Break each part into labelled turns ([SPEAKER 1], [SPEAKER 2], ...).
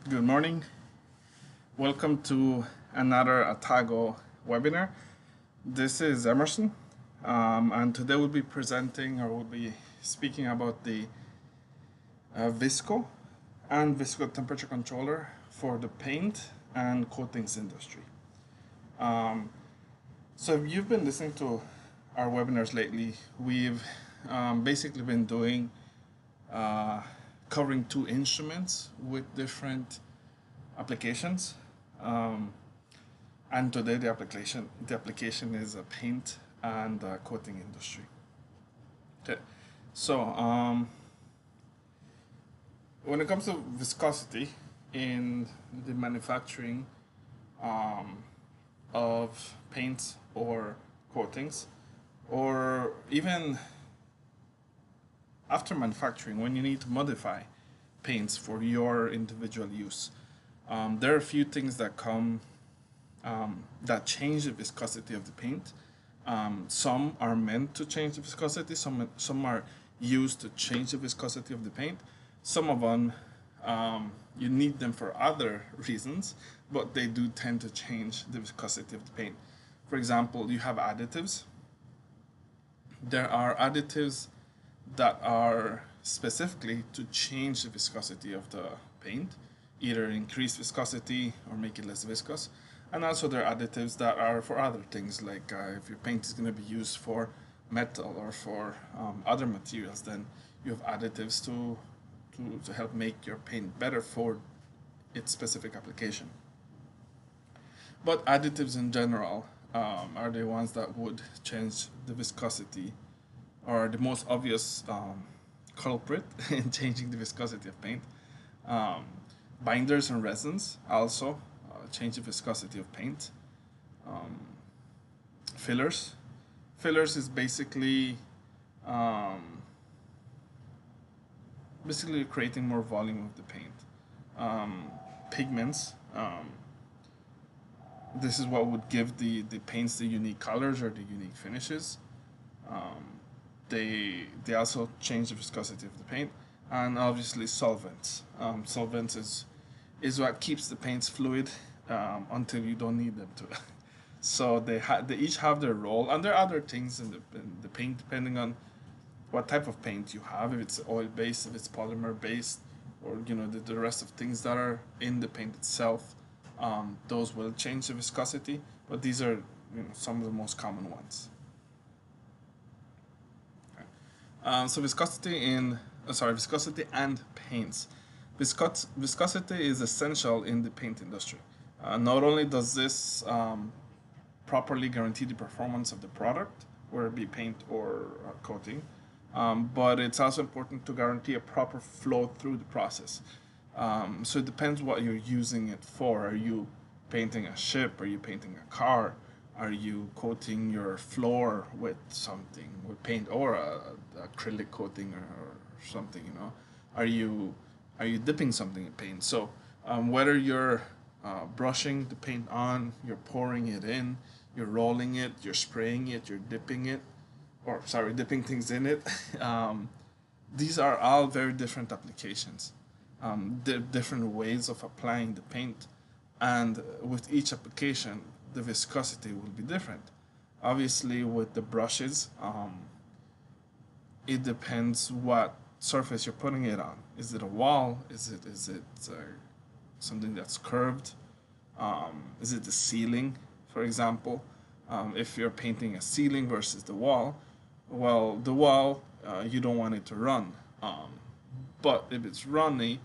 [SPEAKER 1] Good morning. Welcome to another Atago webinar. This is Emerson, and today we'll be presenting or we'll be speaking about the VISCO and VISCO temperature controller for the paint and coatings industry. So if you've been listening to our webinars lately, we've basically been doing covering two instruments with different applications, and today the application is a paint and coating industry. Okay, so when it comes to viscosity in the manufacturing of paints or coatings, or even after manufacturing, when you need to modify paints for your individual use, there are a few things that come that change the viscosity of the paint. Some are meant to change the viscosity. Some are used to change the viscosity of the paint. Some of them you need them for other reasons, but they do tend to change the viscosity of the paint. For example, you have additives. There are additives that are specifically to change the viscosity of the paint, either increase viscosity or make it less viscous. And also there are additives that are for other things, like if your paint is going to be used for metal or for other materials, then you have additives to help make your paint better for its specific application. But additives in general are the ones that would change the viscosity, or the most obvious culprit in changing the viscosity of paint. Binders and resins also change the viscosity of paint. Fillers. Fillers is basically creating more volume of the paint. Pigments. This is what would give the paints the unique colors or the unique finishes. They also change the viscosity of the paint. And obviously solvents. Solvents is what keeps the paints fluid until you don't need them to. So they each have their role, and there are other things in the paint depending on what type of paint you have. If it's oil based, if it's polymer based, or the rest of things that are in the paint itself, those will change the viscosity. But these are some of the most common ones. So viscosity and paints. Viscosity is essential in the paint industry. Not only does this properly guarantee the performance of the product, whether it be paint or coating, but it's also important to guarantee a proper flow through the process. So it depends what you're using it for. Are you painting a ship? Are you painting a car? Are you coating your floor with something, with paint, or a acrylic coating or something? Are you dipping something in paint? So whether you're brushing the paint on, you're pouring it in, you're rolling it, you're spraying it, you're dipping it, dipping things in it. These are all very different applications. Different ways of applying the paint, and with each application, the viscosity will be different. Obviously, with the brushes, it depends what surface you're putting it on. Is it a wall? Is it something that's curved? Is it the ceiling, for example? If you're painting a ceiling versus the wall, well, the wall you don't want it to run. But if it's runny,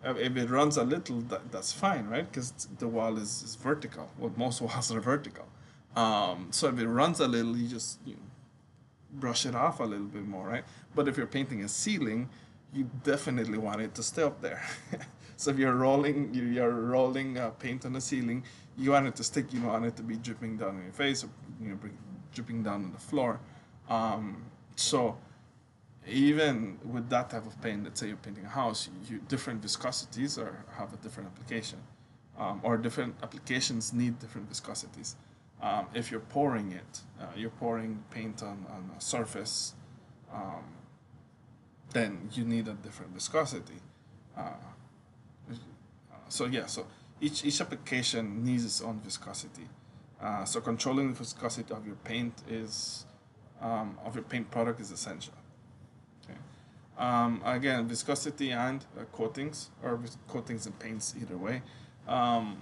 [SPEAKER 1] if it runs a little, that's fine, right? Because the wall is vertical. Well, most walls are vertical. So if it runs a little, you just brush it off a little bit more, right? But if you're painting a ceiling, you definitely want it to stay up there. So if you're rolling paint on the ceiling, you want it to stick. You don't want it to be dripping down on your face or dripping down on the floor. So even with that type of paint, let's say you're painting a house, different viscosities have a different application, or different applications need different viscosities. If you're pouring you're pouring paint on a surface, then you need a different viscosity. So each application needs its own viscosity. So controlling the viscosity of your paint is of your paint product is essential. Okay. Again, viscosity and coatings, or coatings and paints, either way. Um,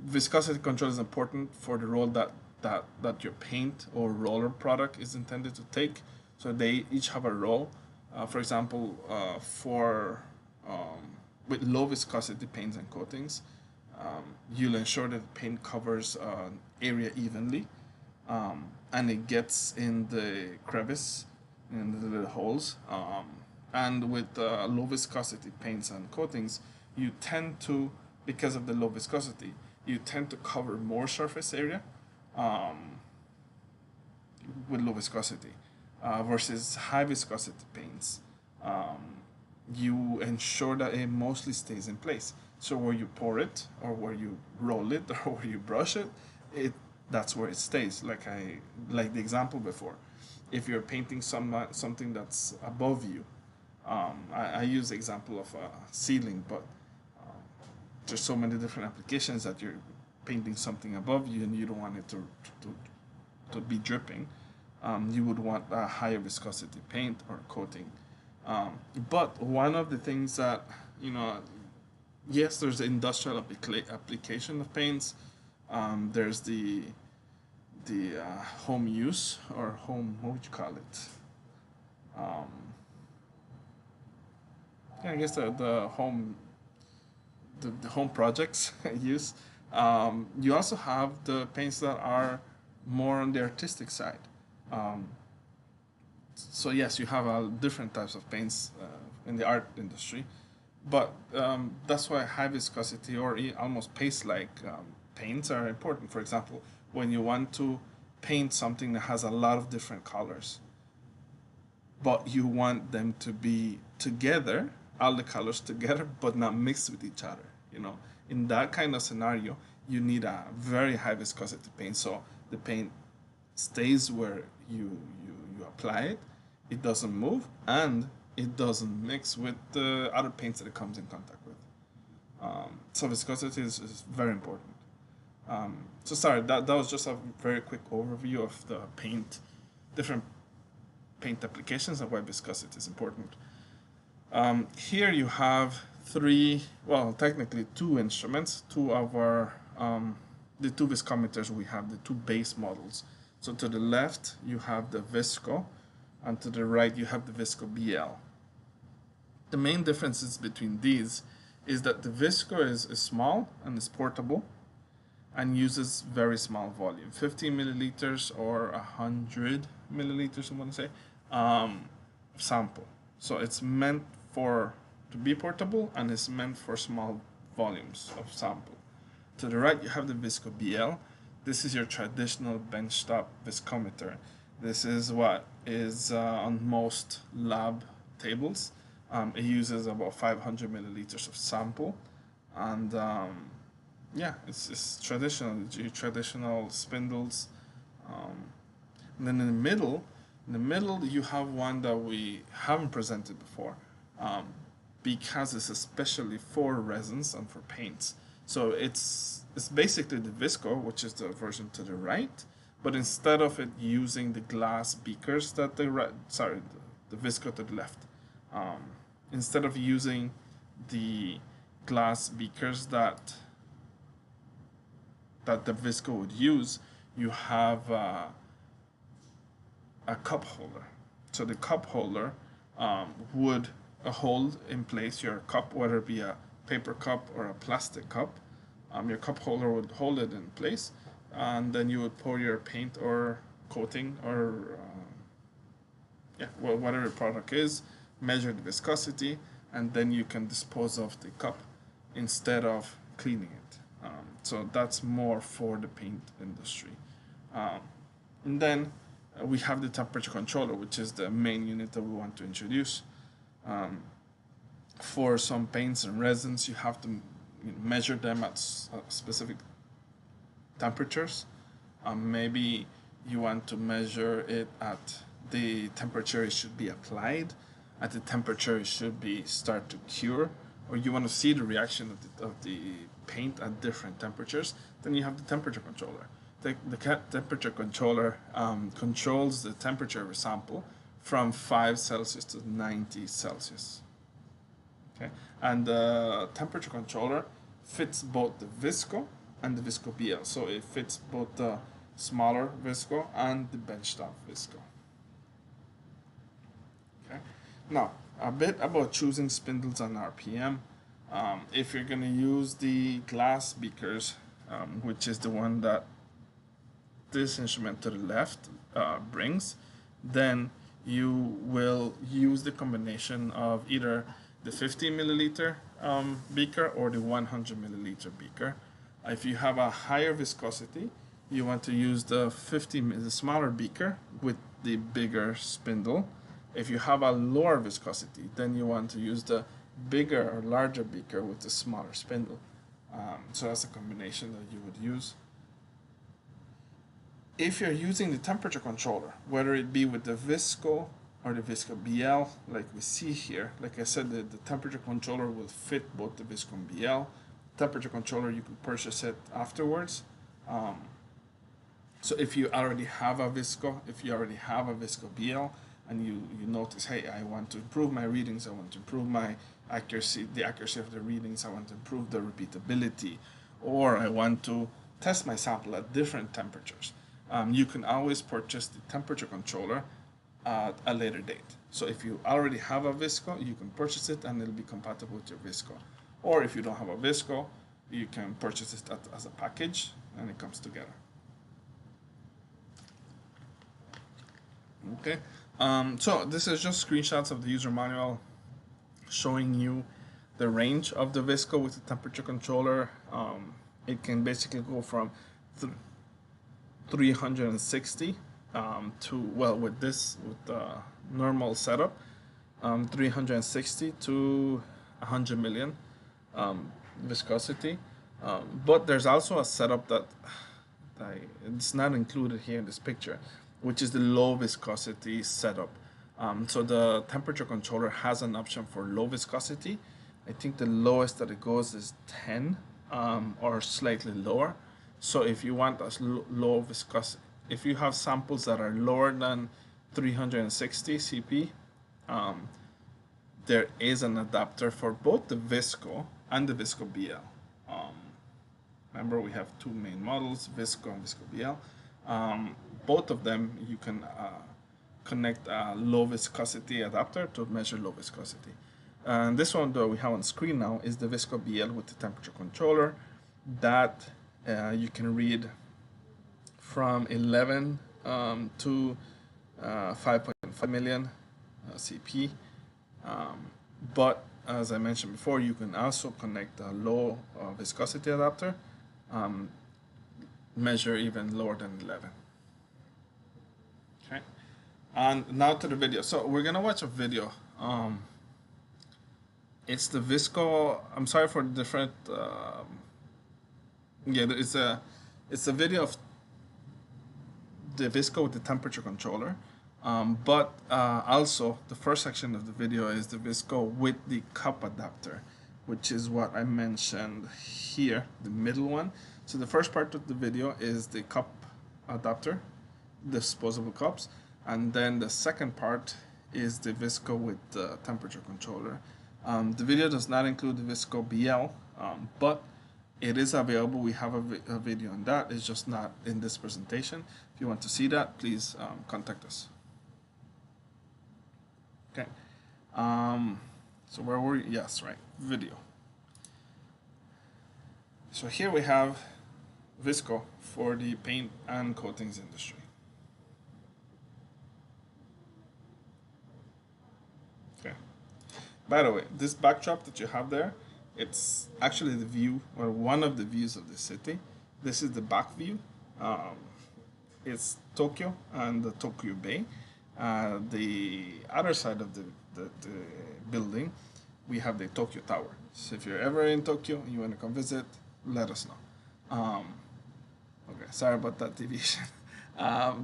[SPEAKER 1] Viscosity control is important for the role that your paint or roller product is intended to take. So they each have a role. For example, for with low viscosity paints and coatings, you'll ensure that the paint covers area evenly, and it gets in the crevice, in the little holes. And with low viscosity paints and coatings, you tend to, because of the low viscosity, you tend to cover more surface area with low viscosity versus high viscosity paints. You ensure that it mostly stays in place. So where you pour it, or where you roll it, or where you brush it, that's where it stays. Like the example before, if you're painting something that's above you, I use the example of a ceiling, but there's so many different applications that you're painting something above you and you don't want it to be dripping. You would want a higher viscosity paint or coating. But one of the things that, yes, there's the industrial application of paints. There's the home use, or home, what would you call it? Yeah, I guess the home, the home projects use. You also have the paints that are more on the artistic side. So yes, you have different types of paints in the art industry, but that's why high viscosity or almost paste-like paints are important. For example, when you want to paint something that has a lot of different colors, but you want them to be together, all the colors together, but not mixed with each other. In that kind of scenario, you need a very high viscosity paint, so the paint stays where you apply it. It doesn't move, and it doesn't mix with the other paints that it comes in contact with. So viscosity is very important. So sorry, that was just a very quick overview of the different paint applications and why viscosity is important. Here you have technically two instruments, two of our, the two viscometers we have, the two base models. So to the left, you have the VISCO, and to the right, you have the VISCO BL. The main differences between these is that the VISCO is small and is portable and uses very small volume, 50 milliliters or 100 milliliters, I want to say, sample. So it's meant to be portable, and it's meant for small volumes of sample. To the right, you have the VISCO BL. This is your traditional benchtop viscometer. This is what is on most lab tables. It uses about 500 milliliters of sample, and it's traditional. Your traditional spindles. And then in the middle, you have one that we haven't presented before, because it's especially for resins and for paints. So it's basically the VISCO, which is the version to the right, but instead of it using the glass beakers the VISCO to the left, instead of using the glass beakers that the VISCO would use, you have a cup holder. So the cup holder would hold in place your cup, whether it be a paper cup or a plastic cup. Your cup holder would hold it in place, and then you would pour your paint or coating or whatever the product is, measure the viscosity, and then you can dispose of the cup instead of cleaning it. So that's more for the paint industry. And then we have the temperature controller, which is the main unit that we want to introduce. For some paints and resins, you have to measure them at specific temperatures. Maybe you want to measure it at the temperature it should be applied, at the temperature it should be start to cure, or you want to see the reaction of the paint at different temperatures, then you have the temperature controller. The temperature controller controls the temperature of a sample from 5 Celsius to 90 Celsius. Okay, and the temperature controller fits both the VISCO and the VISCO BL, so it fits both the smaller VISCO and the benchtop VISCO. Okay, now a bit about choosing spindles and RPM. If you're going to use the glass beakers, which is the one that this instrument to the left brings, then you will use the combination of either the 50 milliliter beaker or the 100 milliliter beaker. If you have a higher viscosity, you want to use the smaller beaker with the bigger spindle. If you have a lower viscosity, then you want to use the bigger or larger beaker with the smaller spindle. So that's a combination that you would use. If you're using the temperature controller, whether it be with the VISCO or the VISCO BL, like we see here, like I said, the temperature controller will fit both the VISCO and BL. Temperature controller, you can purchase it afterwards. So if you already have a VISCO, if you already have a VISCO BL, and you notice, hey, I want to improve my readings, I want to improve my accuracy, the accuracy of the readings, I want to improve the repeatability, or I want to test my sample at different temperatures. You can always purchase the temperature controller at a later date. So if you already have a VISCO, you can purchase it and it'll be compatible with your VISCO. Or if you don't have a VISCO, you can purchase it as a package and it comes together. Okay, so this is just screenshots of the user manual showing you the range of the VISCO with the temperature controller. It can basically go from 360 to, well, with the normal setup, 360 to 100 million viscosity. But there's also a setup that it's not included here in this picture, which is the low viscosity setup. So the temperature controller has an option for low viscosity. I think the lowest that it goes is 10 or slightly lower. So if you want a low viscosity, if you have samples that are lower than 360 CP, there is an adapter for both the VISCO and the VISCO BL. Remember, we have two main models, VISCO and VISCO BL. Both of them, you can connect a low viscosity adapter to measure low viscosity. And this one that we have on screen now is the VISCO BL with the temperature controller that you can read from 11 to 5.5 million CP. But as I mentioned before, you can also connect a low viscosity adapter, measure even lower than 11. Okay, and now to the video. So we're gonna watch a video. It's the VISCO. I'm sorry for the different. Yeah, it's a video of the VISCO with the temperature controller. But also the first section of the video is the VISCO with the cup adapter, which is what I mentioned here, the middle one. So the first part of the video is the cup adapter, disposable cups, and then the second part is the VISCO with the temperature controller. The video does not include the VISCO BL, but it is available. We have a video on that. It's just not in this presentation. If you want to see that, please contact us. Okay. So where were we? Yes, right. Video. So here we have VISCO for the paint and coatings industry. Okay. By the way, this backdrop that you have there, it's actually the view, or one of the views of the city. This is the back view. It's Tokyo and the Tokyo Bay. The other side of the building, we have the Tokyo Tower. So if you're ever in Tokyo and you want to come visit, let us know. Okay, sorry about that deviation,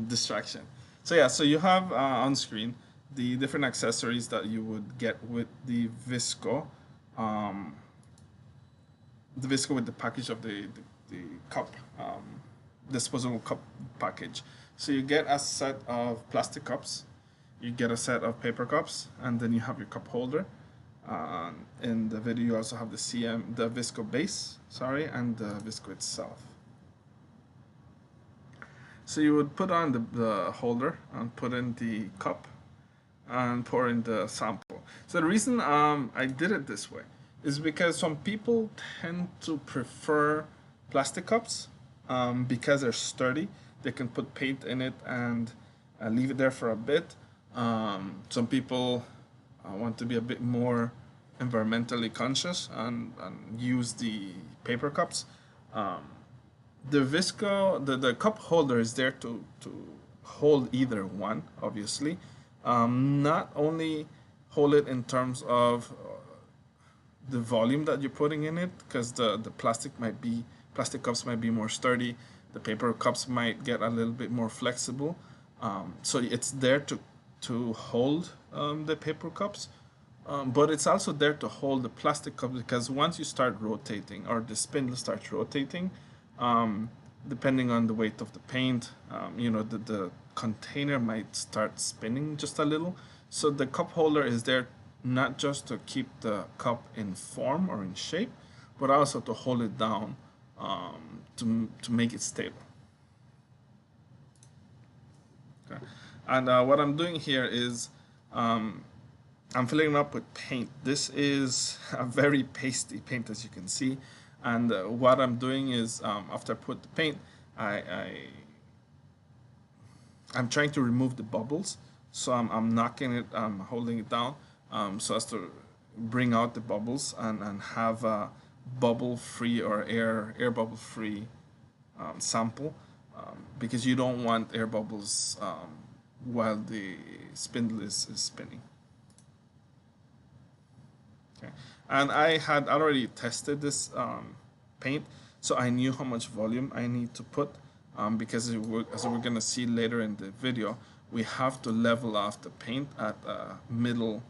[SPEAKER 1] distraction. So yeah, so you have on screen the different accessories that you would get with the VISCO um, the VISCO with the package of the cup, disposable cup package. So you get a set of plastic cups, you get a set of paper cups, and then you have your cup holder. In the video, you also have the VISCO base, sorry, and the VISCO itself. So you would put on the holder and put in the cup and pour in the sample. So the reason I did it this way is because some people tend to prefer plastic cups because they're sturdy. They can put paint in it and leave it there for a bit. Some people want to be a bit more environmentally conscious and use the paper cups. The VISCO, the cup holder is there to hold either one, obviously. Not only hold it in terms of the volume that you're putting in it, because the plastic cups might be more sturdy, the paper cups might get a little bit more flexible. So it's there to hold the paper cups, but it's also there to hold the plastic cups, because once you start rotating or the spindle starts rotating, depending on the weight of the paint, the container might start spinning just a little. So the cup holder is there not just to keep the cup in form or in shape, but also to hold it down, to make it stable. Okay. And what I'm doing here is I'm filling it up with paint. This is a very pasty paint, as you can see. And what I'm doing is after I put the paint, I'm trying to remove the bubbles. So I'm knocking it, I'm holding it down, so as to bring out the bubbles and have a bubble-free or air bubble-free sample, because you don't want air bubbles while the spindle is spinning. Okay. And I had already tested this paint, so I knew how much volume I need to put, because as we're going to see later in the video, we have to level off the paint at the middle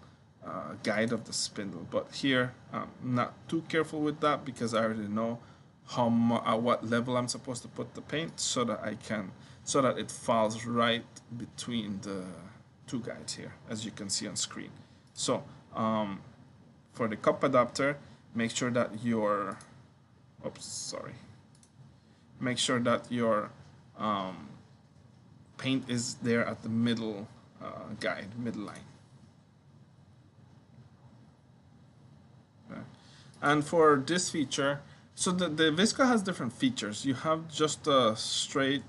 [SPEAKER 1] guide of the spindle. But here, I'm not too careful with that, because I already know at what level I'm supposed to put the paint, so that it falls right between the two guides here, as you can see on screen. So for the cup adapter, make sure that your paint is there at the middle guide, middle line. Okay. And for this feature, so the VISCO has different features. You have just a straight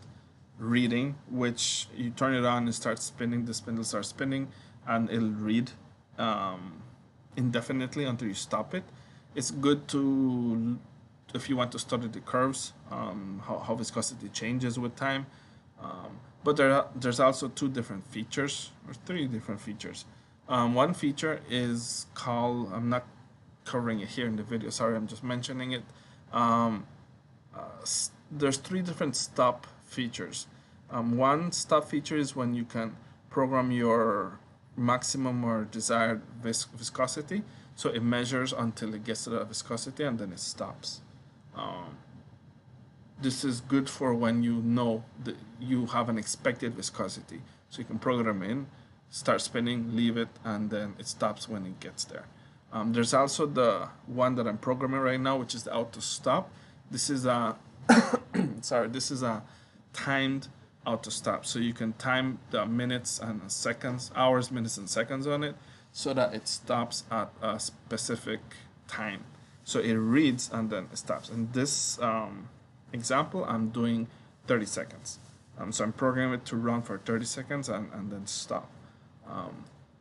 [SPEAKER 1] reading, which you turn it on and start spinning, the spindle starts spinning, and it'll read indefinitely until you stop it. It's good to, if you want to study the curves, how viscosity changes with time. But there's also two different features, or three different features. One feature is called, I'm not covering it here in the video, sorry, I'm just mentioning it. There's three different stop features. One stop feature is when you can program your maximum or desired viscosity, so it measures until it gets to the viscosity and then it stops. This is good for when you know that you have an expected viscosity, so you can program in, start spinning, leave it, and then it stops when it gets there. There's also the one that I'm programming right now, which is the auto stop. This is a this is a timed auto stop, so you can time the minutes and seconds, hours, minutes, and seconds on it, so that it stops at a specific time. So it reads and then it stops. In this example, I'm doing 30 seconds. So I'm programming it to run for 30 seconds and then stop.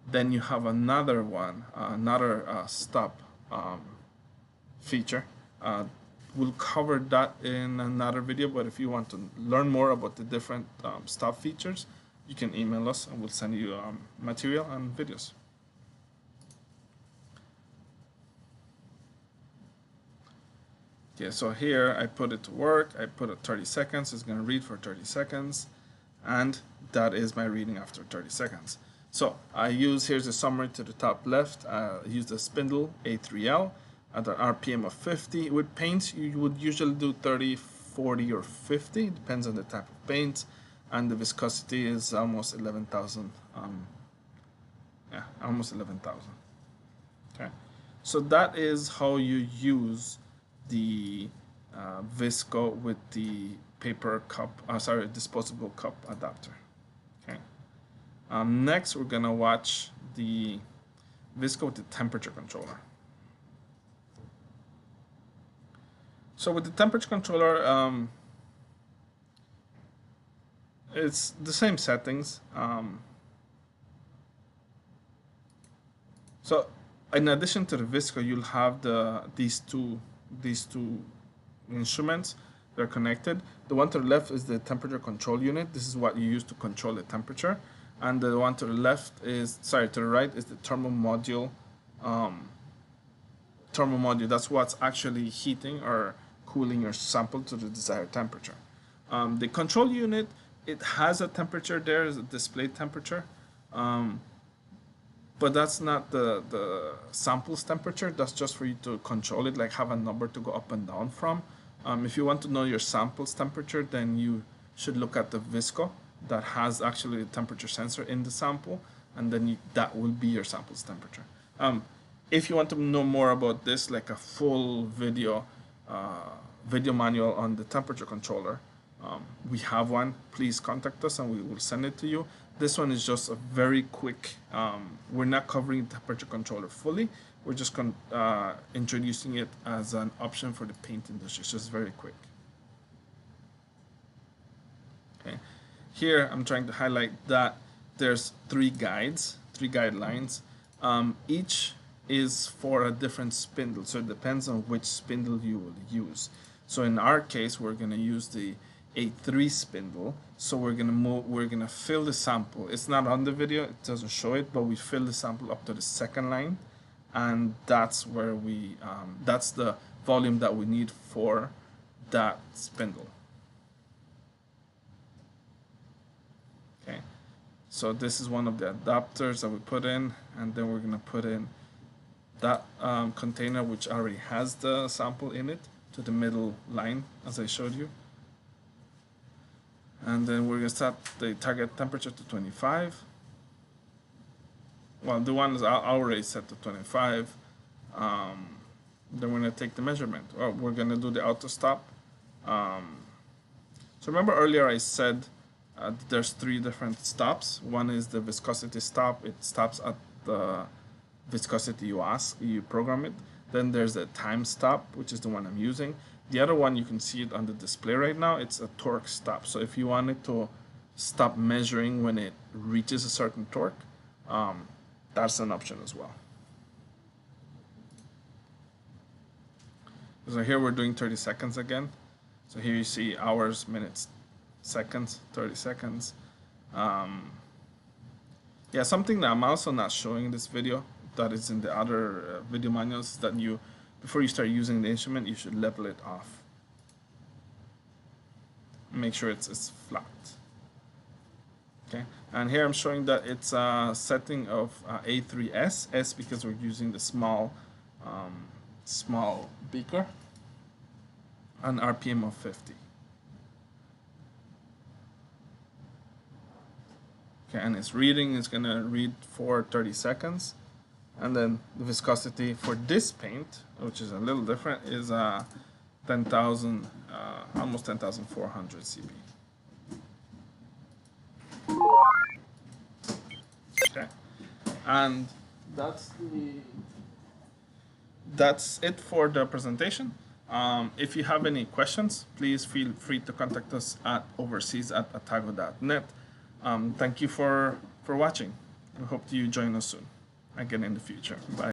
[SPEAKER 1] Then you have another one, another stop feature. We'll cover that in another video, but if you want to learn more about the different stop features, you can email us and we'll send you material and videos. Okay, so here I put it to work. I put it 30 seconds. It's going to read for 30 seconds, and that is my reading after 30 seconds. So I use, here's a summary to the top left. I use the spindle A3L at an RPM of 50. With paints, you would usually do 30, 40, or 50. Depends on the type of paint. And the viscosity is almost 11,000. Almost 11,000. Okay. So that is how you use the VISCO with the paper cup, disposable cup adapter. Okay. Next, we're gonna watch the VISCO with the temperature controller. So with the temperature controller, it's the same settings. So in addition to the VISCO, you'll have these two instruments. They're connected. The one to the left is the temperature control unit. This is what you use to control the temperature. And the one to the to the right is the thermal module. That's what's actually heating or cooling your sample to the desired temperature. The control unit, it has a temperature there, is a display temperature. But that's not the sample's temperature. That's just for you to control it, like have a number to go up and down from. If you want to know your sample's temperature, then you should look at the VISCO that has actually a temperature sensor in the sample, and then that will be your sample's temperature. If you want to know more about this, like a full video manual on the temperature controller, we have one. Please contact us and we will send it to you. This one is just a very quick, we're not covering the temperature controller fully. We're just introducing it as an option for the paint industry. So it's very quick. Okay. Here I'm trying to highlight that there's three guidelines. Each is for a different spindle, so it depends on which spindle you will use. So in our case, we're going to use the A3 spindle. So we're gonna fill the sample. It's not on the video, it doesn't show it, but we fill the sample up to the second line, and that's where that's the volume that we need for that spindle. Okay, so this is one of the adapters that we put in, and then we're gonna put in that container which already has the sample in it to the middle line, as I showed you. And then we're going to set the target temperature to 25. Well, the one is already set to 25. Then we're going to take the measurement. Or we're going to do the auto stop. So remember earlier I said there's three different stops. One is the viscosity stop. It stops at the viscosity you program it. Then there's the time stop, which is the one I'm using. The other one, you can see it on the display right now, it's a torque stop. So if you want it to stop measuring when it reaches a certain torque, that's an option as well. So here we're doing 30 seconds again. So here you see hours, minutes, seconds, 30 seconds. Yeah, something that I'm also not showing in this video that is in the other video manuals, that before you start using the instrument, you should level it off. Make sure it's flat. Okay, and here I'm showing that it's a setting of A3S, S because we're using the small beaker, an RPM of 50. Okay, and it's gonna read for 30 seconds. And then the viscosity for this paint, which is a little different, is 10,000, almost 10,400 CP. Okay, and that's it for the presentation. If you have any questions, please feel free to contact us at overseas@atago.net. Thank you for watching. We hope you join us soon again in the future. Bye.